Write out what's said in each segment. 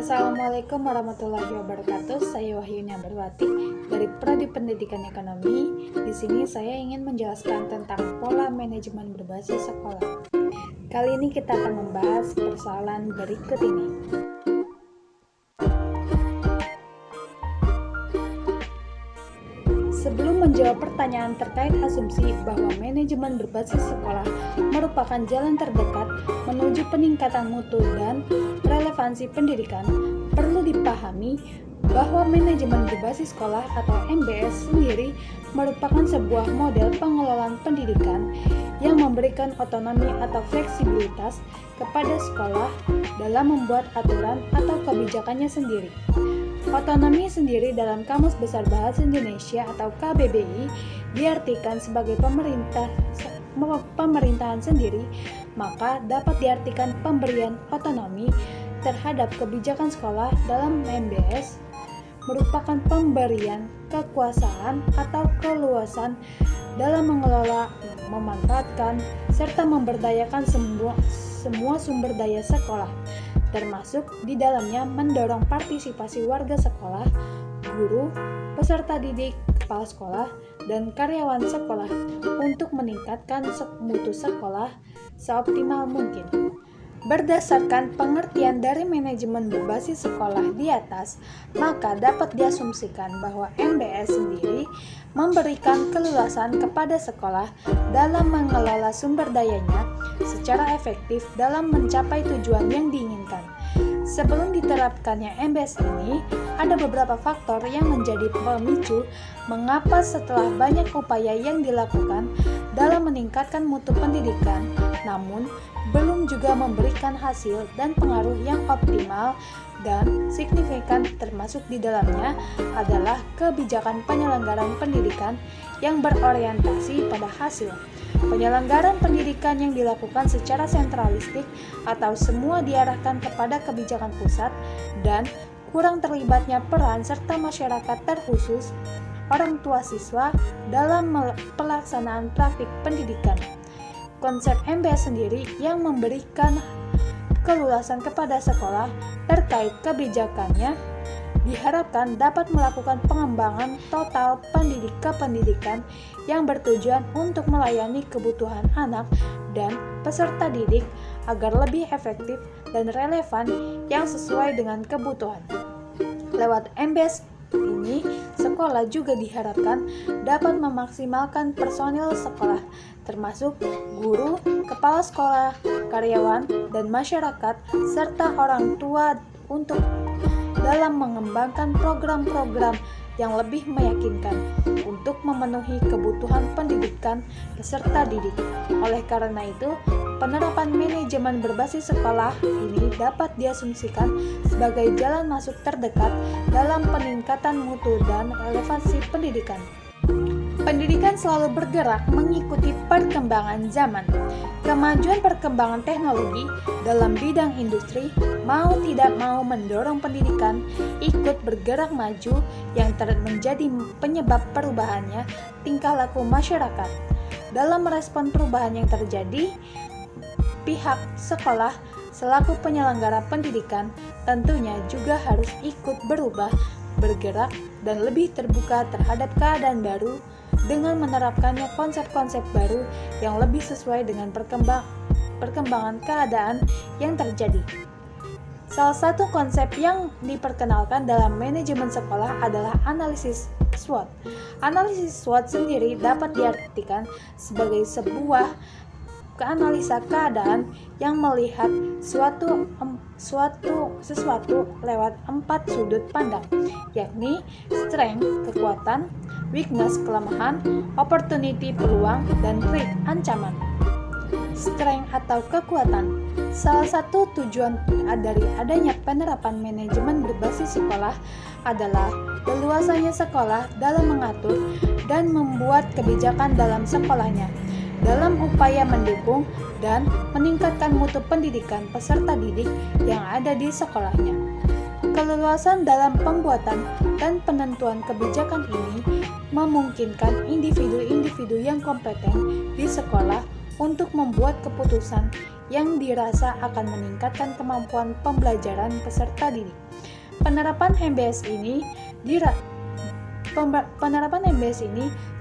Assalamualaikum warahmatullahi wabarakatuh. Saya Wahyuni Ambarwati dari Prodi Pendidikan Ekonomi. Di sini saya ingin menjelaskan tentang pola manajemen berbasis sekolah. Kali ini kita akan membahas persoalan berikut ini. Sebelum menjawab pertanyaan terkait asumsi bahwa manajemen berbasis sekolah merupakan jalan terdekat menuju peningkatan mutu dan relevansi pendidikan, perlu dipahami bahwa manajemen berbasis sekolah atau MBS sendiri merupakan sebuah model pengelolaan pendidikan yang memberikan otonomi atau fleksibilitas kepada sekolah dalam membuat aturan atau kebijakannya sendiri. Otonomi sendiri dalam Kamus Besar Bahasa Indonesia atau KBBI diartikan sebagai pemerintahan sendiri, maka dapat diartikan pemberian otonomi terhadap kebijakan sekolah dalam MBS merupakan pemberian kekuasaan atau keluasan dalam mengelola, memanfaatkan, serta memberdayakan semua sumber daya sekolah, termasuk di dalamnya mendorong partisipasi warga sekolah, guru, peserta didik, kepala sekolah, dan karyawan sekolah untuk meningkatkan mutu sekolah seoptimal mungkin. Berdasarkan pengertian dari manajemen berbasis sekolah di atas, maka dapat diasumsikan bahwa MBS sendiri memberikan keleluasan kepada sekolah dalam mengelola sumber dayanya secara efektif dalam mencapai tujuan yang diinginkan. Sebelum diterapkannya MBS ini, ada beberapa faktor yang menjadi pemicu mengapa setelah banyak upaya yang dilakukan dalam meningkatkan mutu pendidikan, namun belum juga memberikan hasil dan pengaruh yang optimal dan signifikan, termasuk di dalamnya adalah kebijakan penyelenggaraan pendidikan yang berorientasi pada hasil. Penyelenggaraan pendidikan yang dilakukan secara sentralistik atau semua diarahkan kepada kebijakan pusat dan kurang terlibatnya peran serta masyarakat terkhusus orang tua siswa dalam pelaksanaan praktik pendidikan. Konsep MBS sendiri yang memberikan keluasan kepada sekolah terkait kebijakannya diharapkan dapat melakukan pengembangan total pendidikan yang bertujuan untuk melayani kebutuhan anak dan peserta didik agar lebih efektif dan relevan yang sesuai dengan kebutuhan. Lewat MBS ini, sekolah juga diharapkan dapat memaksimalkan personil sekolah, termasuk guru, kepala sekolah, karyawan, dan masyarakat, serta orang tua untuk dalam mengembangkan program-program yang lebih meyakinkan untuk memenuhi kebutuhan pendidikan peserta didik. Oleh karena itu, penerapan manajemen berbasis sekolah ini dapat diasumsikan sebagai jalan masuk terdekat dalam peningkatan mutu dan relevansi pendidikan. Pendidikan selalu bergerak mengikuti perkembangan zaman. Kemajuan perkembangan teknologi dalam bidang industri mau tidak mau mendorong pendidikan ikut bergerak maju yang menjadi penyebab perubahannya tingkah laku masyarakat. Dalam merespon perubahan yang terjadi, pihak sekolah selaku penyelenggara pendidikan tentunya juga harus ikut berubah, bergerak, dan lebih terbuka terhadap keadaan baru dengan menerapkannya konsep-konsep baru yang lebih sesuai dengan perkembangan keadaan yang terjadi. Salah satu konsep yang diperkenalkan dalam manajemen sekolah adalah analisis SWOT. Analisis SWOT sendiri dapat diartikan sebagai sebuah analisa keadaan yang melihat sesuatu lewat 4 sudut pandang, yakni strength, kekuatan, weakness, kelemahan, opportunity, peluang, dan threat, ancaman. Strength atau kekuatan. Salah satu tujuan dari adanya penerapan manajemen berbasis sekolah adalah leluasannya sekolah dalam mengatur dan membuat kebijakan dalam sekolahnya, dalam upaya mendukung dan meningkatkan mutu pendidikan peserta didik yang ada di sekolahnya. Keleluasan dalam pembuatan dan penentuan kebijakan ini memungkinkan individu-individu yang kompeten di sekolah untuk membuat keputusan yang dirasa akan meningkatkan kemampuan pembelajaran peserta didik. Penerapan MBS ini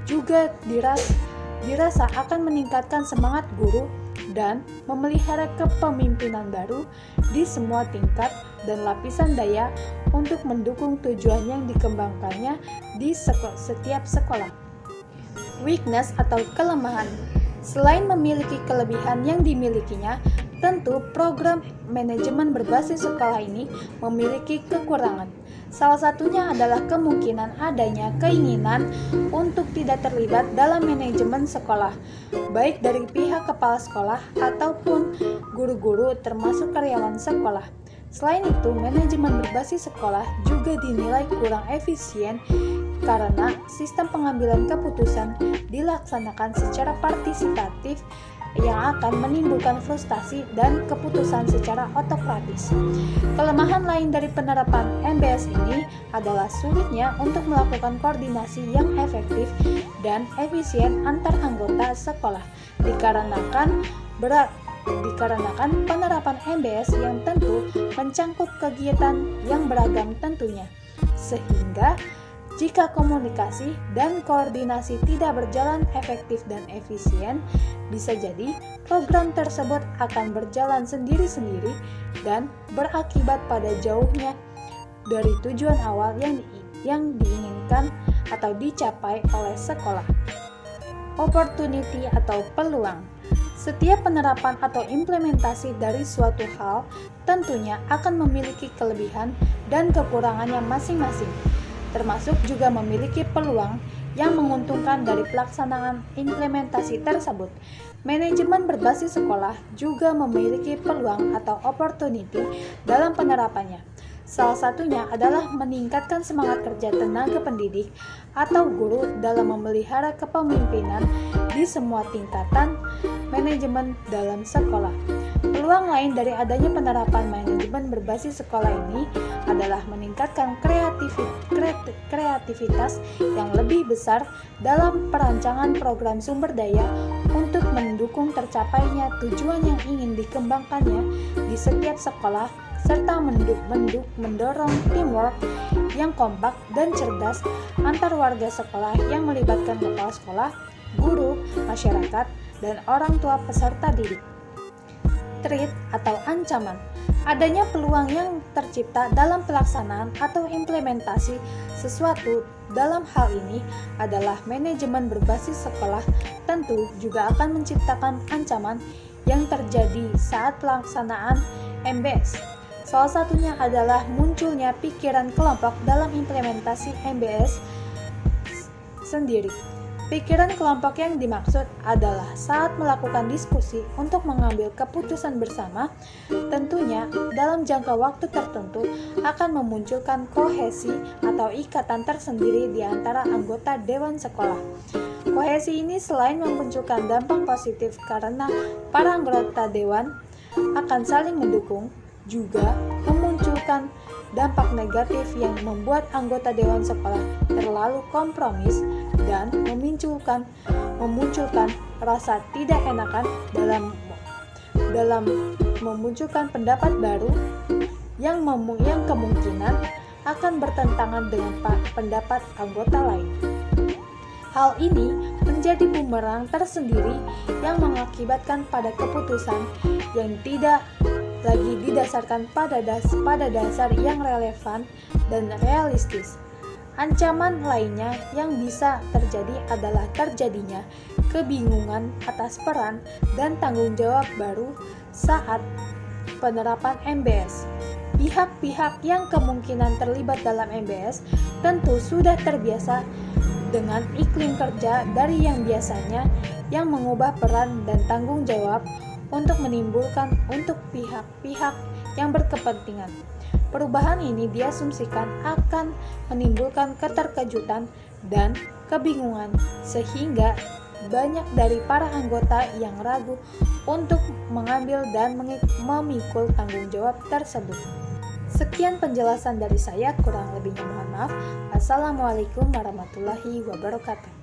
juga dirasa akan meningkatkan semangat guru dan memelihara kepemimpinan baru di semua tingkat dan lapisan daya untuk mendukung tujuan yang dikembangkannya di setiap sekolah. Weakness atau kelemahan. Selain memiliki kelebihan yang dimilikinya, tentu program manajemen berbasis sekolah ini memiliki kekurangan. Salah satunya adalah kemungkinan adanya keinginan untuk tidak terlibat dalam manajemen sekolah, baik dari pihak kepala sekolah ataupun guru-guru termasuk karyawan sekolah. Selain itu, manajemen berbasis sekolah juga dinilai kurang efisien karena sistem pengambilan keputusan dilaksanakan secara partisipatif yang akan menimbulkan frustasi dan keputusan secara otokratis. Kelemahan lain dari penerapan MBS ini adalah sulitnya untuk melakukan koordinasi yang efektif dan efisien antar anggota sekolah dikarenakan penerapan MBS yang tentu mencangkup kegiatan yang beragam tentunya, sehingga jika komunikasi dan koordinasi tidak berjalan efektif dan efisien, bisa jadi program tersebut akan berjalan sendiri-sendiri dan berakibat pada jauhnya dari tujuan awal yang diinginkan atau dicapai oleh sekolah. Opportunity atau peluang. Setiap penerapan atau implementasi dari suatu hal tentunya akan memiliki kelebihan dan kekurangannya masing-masing, termasuk juga memiliki peluang yang menguntungkan dari pelaksanaan implementasi tersebut. Manajemen berbasis sekolah juga memiliki peluang atau opportunity dalam penerapannya. Salah satunya adalah meningkatkan semangat kerja tenaga pendidik atau guru dalam memelihara kepemimpinan di semua tingkatan manajemen dalam sekolah. Peluang lain dari adanya penerapan manajemen berbasis sekolah ini adalah meningkatkan kreativitas yang lebih besar dalam perancangan program sumber daya untuk mendukung tercapainya tujuan yang ingin dikembangkannya di setiap sekolah, serta mendorong teamwork yang kompak dan cerdas antar warga sekolah yang melibatkan kepala sekolah, guru, masyarakat, dan orang tua peserta didik. Threat atau ancaman. Adanya peluang yang tercipta dalam pelaksanaan atau implementasi sesuatu dalam hal ini adalah manajemen berbasis sekolah tentu juga akan menciptakan ancaman yang terjadi saat pelaksanaan MBS. Salah satunya adalah munculnya pikiran kelompok dalam implementasi MBS sendiri. Pikiran kelompok yang dimaksud adalah saat melakukan diskusi untuk mengambil keputusan bersama, tentunya dalam jangka waktu tertentu akan memunculkan kohesi atau ikatan tersendiri di antara anggota dewan sekolah. Kohesi ini selain memunculkan dampak positif karena para anggota dewan akan saling mendukung, juga memunculkan dampak negatif yang membuat anggota dewan sekolah terlalu kompromis dan memunculkan rasa tidak enakan dalam memunculkan pendapat baru yang kemungkinan akan bertentangan dengan pendapat anggota lain. Hal ini menjadi bumerang tersendiri yang mengakibatkan pada keputusan yang tidak lagi didasarkan pada dasar yang relevan dan realistis. Ancaman lainnya yang bisa terjadi adalah terjadinya kebingungan atas peran dan tanggung jawab baru saat penerapan MBS. Pihak-pihak yang kemungkinan terlibat dalam MBS tentu sudah terbiasa dengan iklim kerja dari yang biasanya yang mengubah peran dan tanggung jawab untuk menimbulkan untuk pihak-pihak yang berkepentingan. Perubahan ini diasumsikan akan menimbulkan keterkejutan dan kebingungan sehingga banyak dari para anggota yang ragu untuk mengambil dan memikul tanggung jawab tersebut. Sekian penjelasan dari saya, kurang lebihnya mohon maaf. Wassalamualaikum warahmatullahi wabarakatuh.